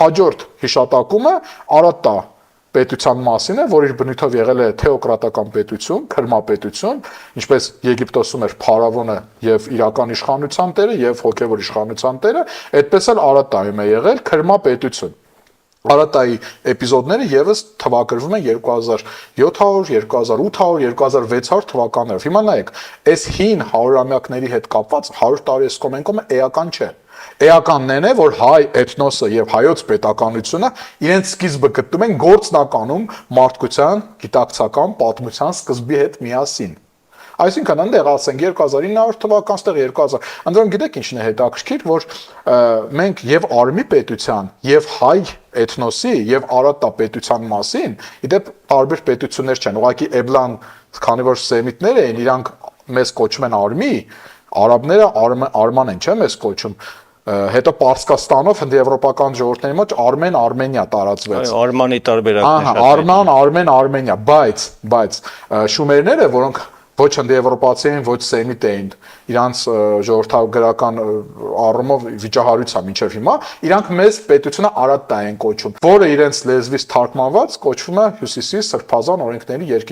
Հաջորդ հիշատակումը Արատտա պետության մասին է, որ իր բնույթով եղել է թեոկրատական պետություն, քրմապետություն, ինչպես Եգիպտոսում էր փարավոնը եւ իրական իշխանության տերը եւ հոգեվոր իշխանության տերը, այդպես էլ Արատտայում է եղել քրմապետություն։ Արատտայի էպիզոդները եւս թվագրվում են 2700, 2800, 2600 թվականներով։ Հիմա նայեք, այս հին հարյուրամյակների հետ կապված 100 տարի սկոմենկոմը էական չէ։ Էականն է, որ հայ էթնոսը եւ հայոց պետականությունը իրենց սկիզբը գտնում են գործնականում մարդկության, գիտակցական պատմության սկզբի հետ միասին։ Այսինքն այնտեղ ասենք 2900 թվական, ստեղ 2000։ Անդրոն գիտեք ինչն է հետաքրքիր, որ մենք եւ արմի պետության, եւ հայ էթնոսի, եւ Արատտա պետության մասին, իդեպ տարբեր պետություններ չեն։ Ուղղակի Էբլան, քանի որ սեմիտներ էին, իրանք մեզ կոչում են արմի, արաբները արման են, չէ՞ մեզ կոչում։ Հետո Պարսկաստանով հնդեվրոպական ժողովուրդների մոտ Արմենիա տարածվեց։ Արմանի տարբերակներ։ Ահա, Արմենիա, բայց շումերները, որոնք ոչ հնդեվրոպացի էին, ոչ սեմիտ էին, իրանց ժողովրդագրական առումով վիճահարույց է մինչև հիմա, իրանք մեզ պետությունը Արատտա են կոչում, որը իրենց լեզվից թարգմանված կոչվում է Հյուսիսի սրբազան օրենքների երկիր։